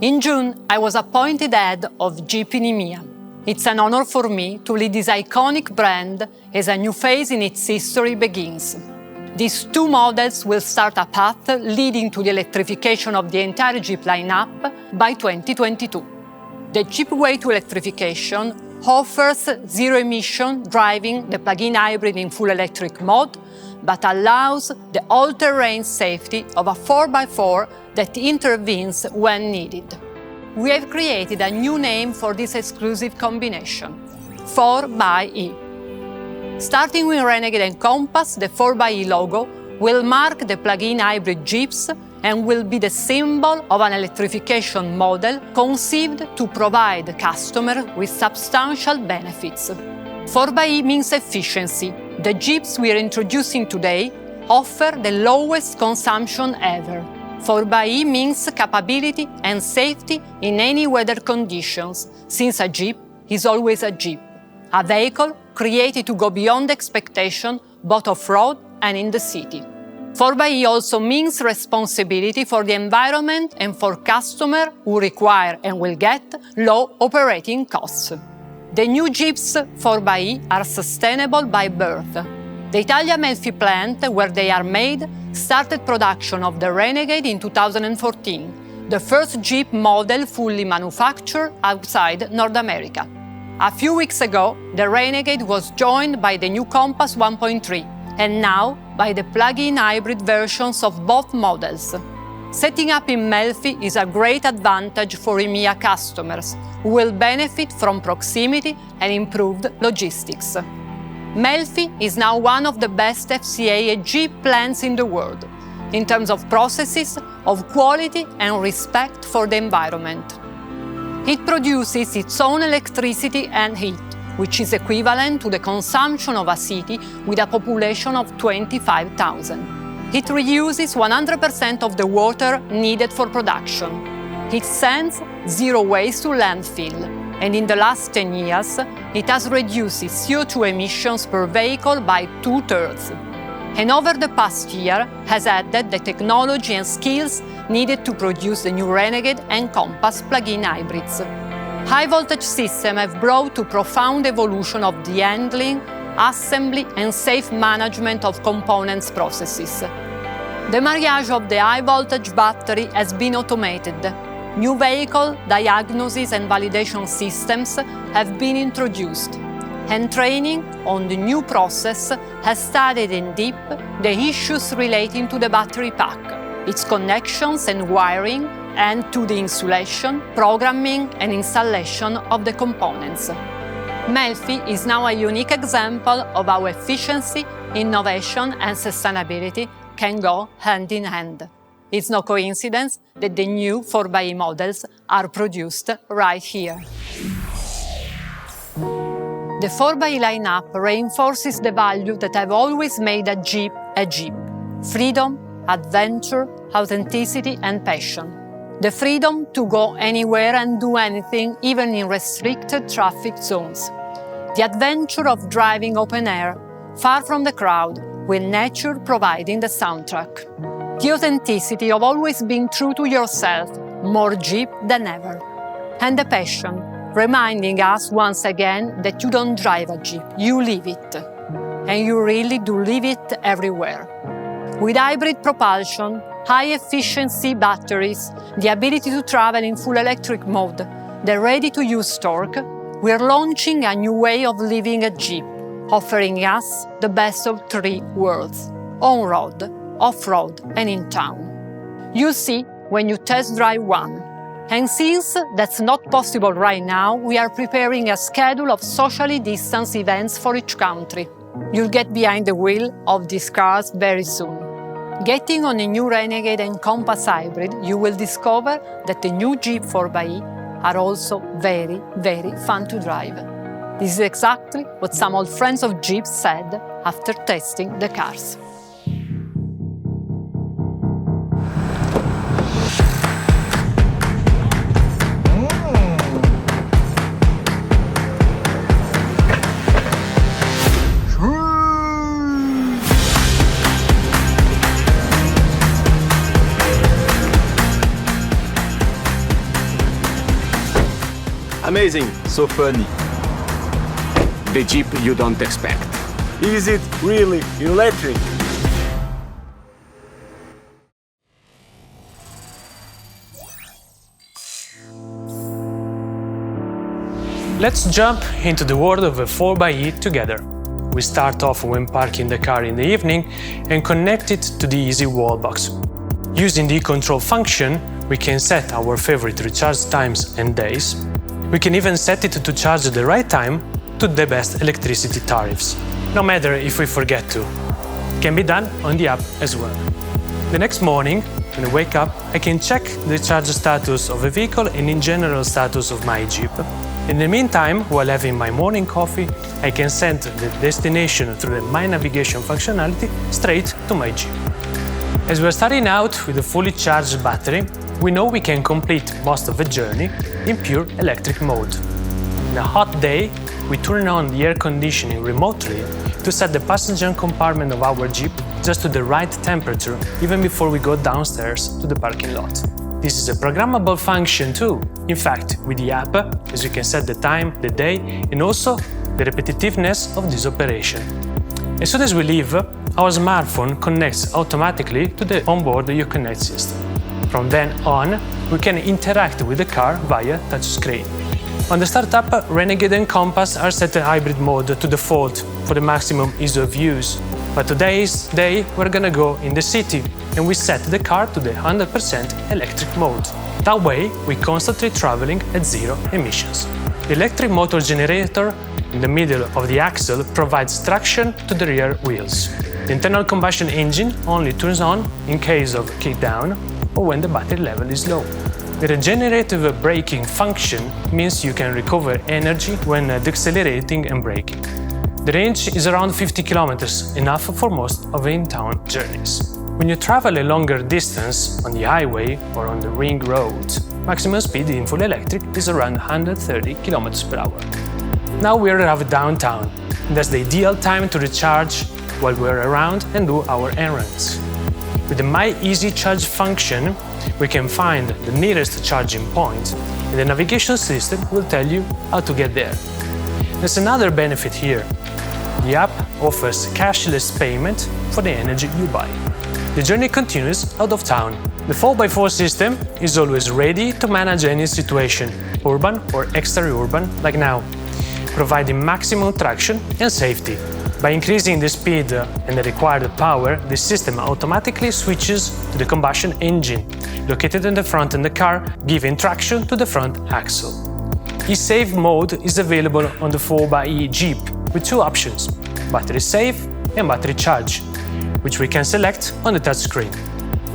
In June, I was appointed head of Jeep in EMEA. It's an honor for me to lead this iconic brand as a new phase in its history begins. These two models will start a path leading to the electrification of the entire Jeep lineup by 2022. The Jeep way to electrification offers zero-emission driving the plug-in hybrid in full electric mode, but allows the all-terrain safety of a 4x4 that intervenes when needed. We have created a new name for this exclusive combination, 4xe. Starting with Renegade and Compass, the 4xe logo will mark the plug-in hybrid Jeeps and will be the symbol of an electrification model conceived to provide customers with substantial benefits. 4xe means efficiency. The Jeeps we are introducing today offer the lowest consumption ever. 4xe means capability and safety in any weather conditions, since a Jeep is always a Jeep, a vehicle created to go beyond expectation both off-road and in the city. 4xe also means responsibility for the environment and for customers who require and will get low operating costs. The new Jeeps 4xe are sustainable by birth. The Italian Melfi plant, where they are made, started production of the Renegade in 2014, the first Jeep model fully manufactured outside North America. A few weeks ago, the Renegade was joined by the new Compass 1.3, and now by the plug-in hybrid versions of both models. Setting up in Melfi is a great advantage for EMEA customers, who will benefit from proximity and improved logistics. Melfi is now one of the best FCA and Jeep plants in the world, in terms of processes, of quality and respect for the environment. It produces its own electricity and heat, which is equivalent to the consumption of a city with a population of 25,000. It reuses 100% of the water needed for production. It sends zero waste to landfill, and in the last 10 years, it has reduced its CO2 emissions per vehicle by 2/3. And over the past year, has added the technology and skills needed to produce the new Renegade and Compass plug-in hybrids. High-voltage systems have brought to profound evolution of the handling, assembly and safe management of components processes. The marriage of the high-voltage battery has been automated. New vehicle diagnosis and validation systems have been introduced, and training on the new process has studied in depth the issues relating to the battery pack, its connections and wiring, and to the insulation, programming and installation of the components. Melfi is now a unique example of how efficiency, innovation and sustainability can go hand in hand. It's no coincidence that the new 4xe models are produced right here. The 4xe lineup reinforces the value that have always made a Jeep: freedom, adventure, authenticity and passion. The freedom to go anywhere and do anything, even in restricted traffic zones. The adventure of driving open air, far from the crowd, with nature providing the soundtrack. The authenticity of always being true to yourself, more Jeep than ever. And the passion, reminding us once again that you don't drive a Jeep, you live it. And you really do live it everywhere. With hybrid propulsion, high-efficiency batteries, the ability to travel in full electric mode, the ready-to-use torque, we're launching a new way of living a Jeep, offering us the best of three worlds: on-road, off-road and in town. You'll see when you test drive one. And since that's not possible right now, we are preparing a schedule of socially distanced events for each country. You'll get behind the wheel of these cars very soon. Getting on a new Renegade and Compass hybrid, you will discover that the new Jeep 4xe are also very, very fun to drive. This is exactly what some old friends of Jeep said after testing the cars. Amazing, so funny. The Jeep you don't expect. Is it really electric? Let's jump into the world of a 4xe together. We start off when parking the car in the evening and connect it to the easyWallbox. Using the control function, we can set our favorite recharge times and days. We can even set it to charge at the right time to the best electricity tariffs, no matter if we forget to. It can be done on the app as well. The next morning, when I wake up, I can check the charge status of a vehicle and in general status of my Jeep. In the meantime, while having my morning coffee, I can send the destination through the My Navigation functionality straight to my Jeep. As we're starting out with a fully charged battery, we know we can complete most of the journey in pure electric mode. On a hot day, we turn on the air conditioning remotely to set the passenger compartment of our Jeep just to the right temperature, even before we go downstairs to the parking lot. This is a programmable function too. In fact, with the app, as you can set the time, the day, and also the repetitiveness of this operation. As soon as we leave, our smartphone connects automatically to the onboard Uconnect system. From then on, we can interact with the car via touchscreen. On the startup, Renegade and Compass are set in hybrid mode to default for the maximum ease of use. But today's day, we're gonna go in the city and we set the car to the 100% electric mode. That way, we're constantly traveling at zero emissions. The electric motor generator in the middle of the axle provides traction to the rear wheels. The internal combustion engine only turns on in case of kick down or when the battery level is low. The regenerative braking function means you can recover energy when decelerating and braking. The range is around 50 kilometers, enough for most of in-town journeys. When you travel a longer distance on the highway or on the ring road, maximum speed in full electric is around 130 kilometers per hour. Now we arrive downtown, and that's the ideal time to recharge while we're around and do our errands. With the My Easy Charge function, we can find the nearest charging point, and the navigation system will tell you how to get there. There's another benefit here. The app offers cashless payment for the energy you buy. The journey continues out of town. The 4x4 system is always ready to manage any situation, urban or extra-urban like now, providing maximum traction and safety. By increasing the speed and the required power, the system automatically switches to the combustion engine, located in the front of the car, giving traction to the front axle. eSave mode is available on the 4xe Jeep with two options, battery save and battery charge, which we can select on the touchscreen.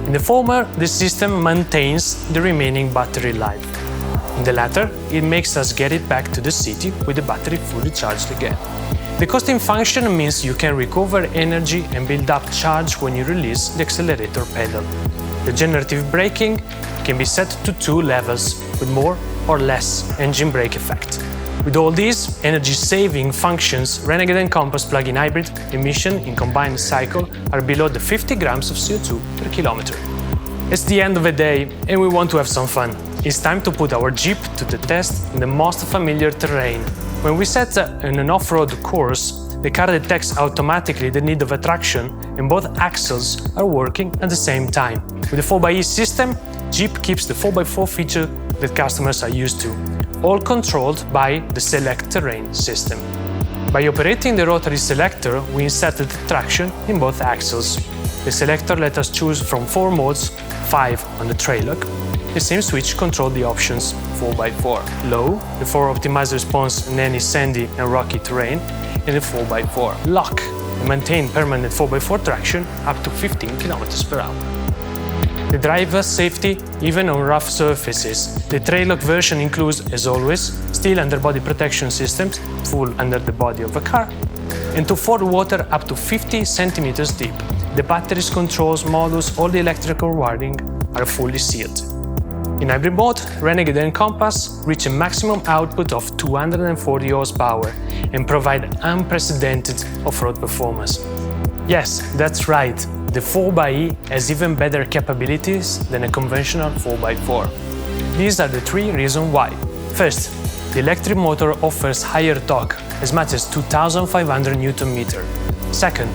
In the former, the system maintains the remaining battery life. In the latter, it makes us get it back to the city with the battery fully charged again. The costing function means you can recover energy and build up charge when you release the accelerator pedal. Regenerative braking can be set to 2 levels with more or less engine brake effect. With all these energy-saving functions, Renegade and Compass plug-in hybrid emission in combined cycle are below the 50 grams of CO2 per kilometer. It's the end of the day and we want to have some fun. It's time to put our Jeep to the test in the most familiar terrain. When we set in an off-road course, the car detects automatically the need of a traction and both axles are working at the same time. With the 4xe system, Jeep keeps the 4x4 feature that customers are used to, all controlled by the Select Terrain system. By operating the rotary selector, we inserted traction in both axles. The selector let us choose from 4 modes, 5 on the Trailhawk. The same switch controlled the options 4x4 low, the 4 optimized response in any sandy and rocky terrain, and the 4x4 lock, and maintain permanent 4x4 traction up to 15 km per hour. The driver safety, even on rough surfaces. The Trailhawk version includes, as always, steel underbody protection systems, full under the body of the car, and to ford water up to 50 centimeters deep. The batteries, controls, modus, all the electrical wiring are fully sealed. In hybrid mode, Renegade and Compass reach a maximum output of 240 horsepower and provide unprecedented off-road performance. Yes, that's right, the 4xe has even better capabilities than a conventional 4x4. These are the 3 reasons why. First, The electric motor offers higher torque, as much as 2,500 Nm. Second,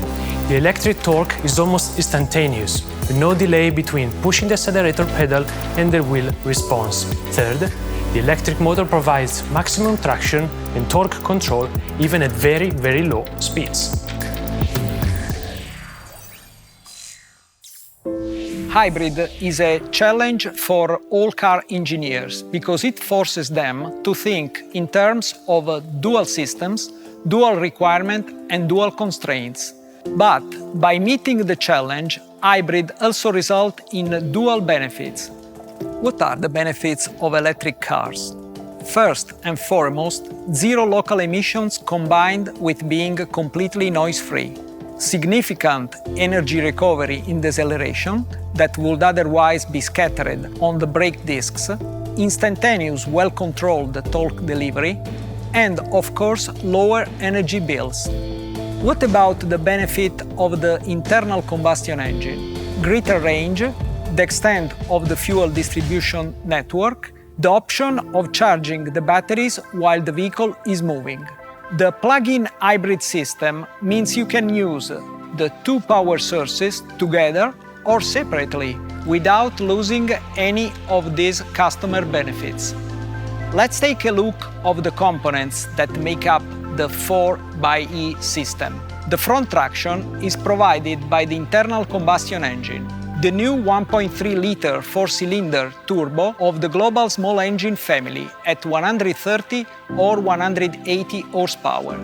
the electric torque is almost instantaneous, with no delay between pushing the accelerator pedal and the wheel response. Third, the electric motor provides maximum traction and torque control even at very, very low speeds. Hybrid is a challenge for all car engineers because it forces them to think in terms of dual systems, dual requirements and dual constraints. But by meeting the challenge, hybrid also results in dual benefits. What are the benefits of electric cars? First and foremost, zero local emissions combined with being completely noise-free. Significant energy recovery in deceleration that would otherwise be scattered on the brake discs, instantaneous well-controlled torque delivery, and of course lower energy bills. What about the benefit of the internal combustion engine? Greater range, the extent of the fuel distribution network, the option of charging the batteries while the vehicle is moving. The plug-in hybrid system means you can use the two power sources together or separately without losing any of these customer benefits. Let's take a look at the components that make up the 4xe system. The front traction is provided by the internal combustion engine, the new 1.3-liter four-cylinder turbo of the global small engine family at 130 or 180 horsepower.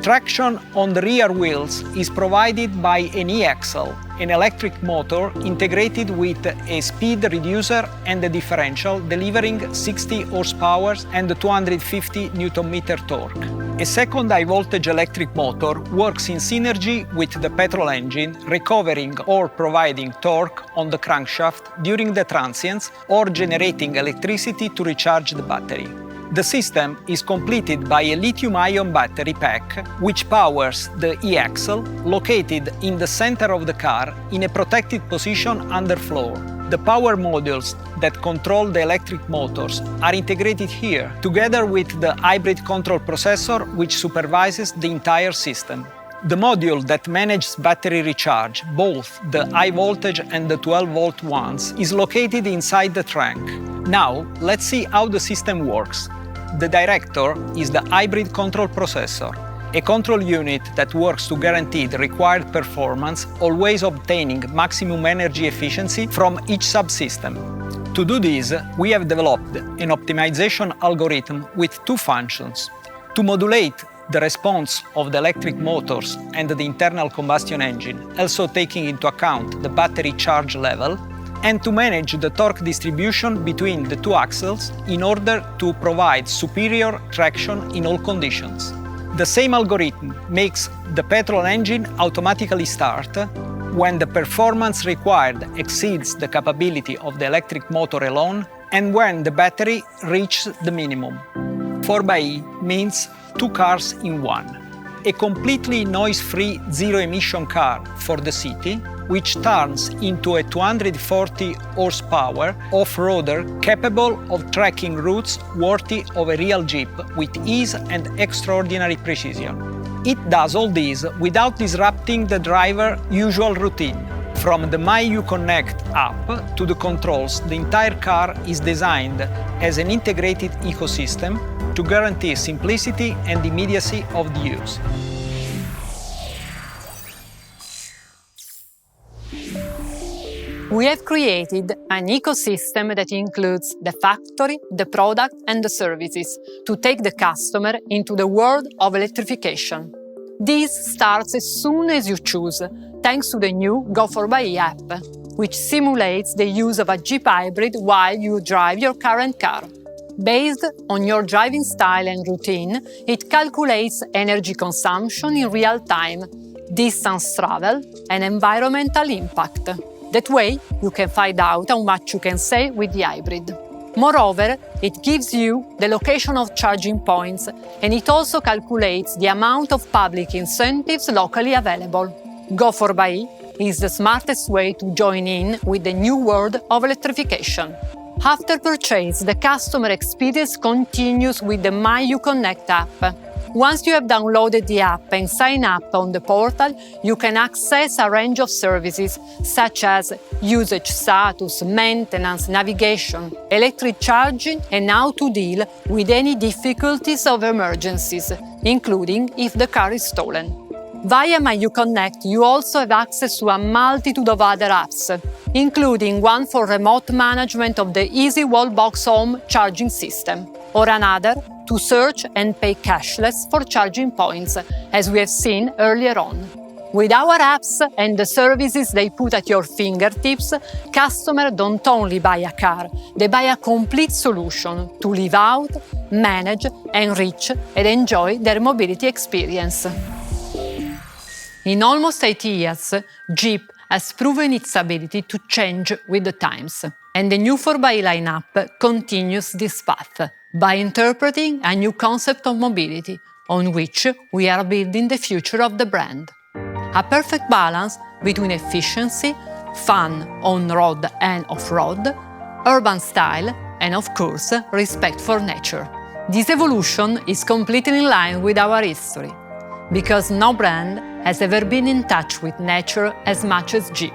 Traction on the rear wheels is provided by an e-axle, an electric motor integrated with a speed reducer and a differential delivering 60 horsepower and 250 Nm torque. A second high-voltage electric motor works in synergy with the petrol engine, recovering or providing torque on the crankshaft during the transients or generating electricity to recharge the battery. The system is completed by a lithium-ion battery pack which powers the e-axle located in the center of the car in a protected position underfloor. The power modules that control the electric motors are integrated here, together with the hybrid control processor which supervises the entire system. The module that manages battery recharge, both the high voltage and the 12-volt ones, is located inside the trunk. Now, let's see how the system works. The director is the hybrid control processor, a control unit that works to guarantee the required performance, always obtaining maximum energy efficiency from each subsystem. To do this, we have developed an optimization algorithm with two functions: to modulate the response of the electric motors and the internal combustion engine, also taking into account the battery charge level, and to manage the torque distribution between the two axles in order to provide superior traction in all conditions. The same algorithm makes the petrol engine automatically start when the performance required exceeds the capability of the electric motor alone and when the battery reaches the minimum. 4xe means two cars in one. A completely noise-free zero-emission car for the city, which turns into a 240 horsepower off-roader capable of tracking routes worthy of a real Jeep with ease and extraordinary precision. It does all this without disrupting the driver's usual routine. From the MyUConnect app to the controls, the entire car is designed as an integrated ecosystem to guarantee simplicity and immediacy of the use. We have created an ecosystem that includes the factory, the product and the services to take the customer into the world of electrification. This starts as soon as you choose, thanks to the new Go4xe app, which simulates the use of a Jeep hybrid while you drive your current car. Based on your driving style and routine, it calculates energy consumption in real time, distance travel and environmental impact. That way, you can find out how much you can save with the hybrid. Moreover, it gives you the location of charging points, and it also calculates the amount of public incentives locally available. Go4xe is the smartest way to join in with the new world of electrification. After purchase, the customer experience continues with the MyUConnect app. Once you have downloaded the app and sign up on the portal, you can access a range of services such as usage status, maintenance, navigation, electric charging, and how to deal with any difficulties or emergencies, including if the car is stolen. Via MyUConnect, you also have access to a multitude of other apps, including one for remote management of the easyWallbox home charging system, or another to search and pay cashless for charging points, as we have seen earlier on. With our apps and the services they put at your fingertips, customers don't only buy a car, they buy a complete solution to live out, manage, enrich, and enjoy their mobility experience. In almost 8 years, Jeep has proven its ability to change with the times, and the new 4xe lineup continues this path by interpreting a new concept of mobility on which we are building the future of the brand. A perfect balance between efficiency, fun on-road and off-road, urban style, and of course, respect for nature. This evolution is completely in line with our history, because no brand has ever been in touch with nature as much as Jeep.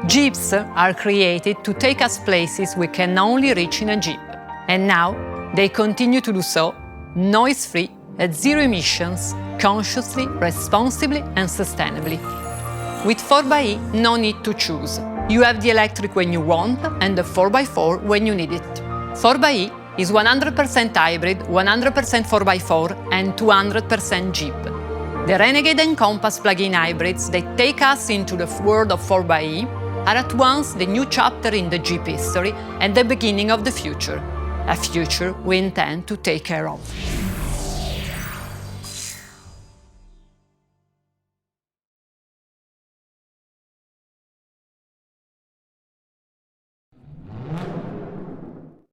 Jeeps are created to take us places we can only reach in a Jeep, and now they continue to do so, noise-free, at zero emissions, consciously, responsibly and sustainably. With 4xe, no need to choose. You have the electric when you want and the 4x4 when you need it. 4xe is 100% hybrid, 100% 4x4 and 200% Jeep. The Renegade and Compass plug-in hybrids that take us into the world of 4xe are at once the new chapter in the Jeep history and the beginning of the future, a future we intend to take care of.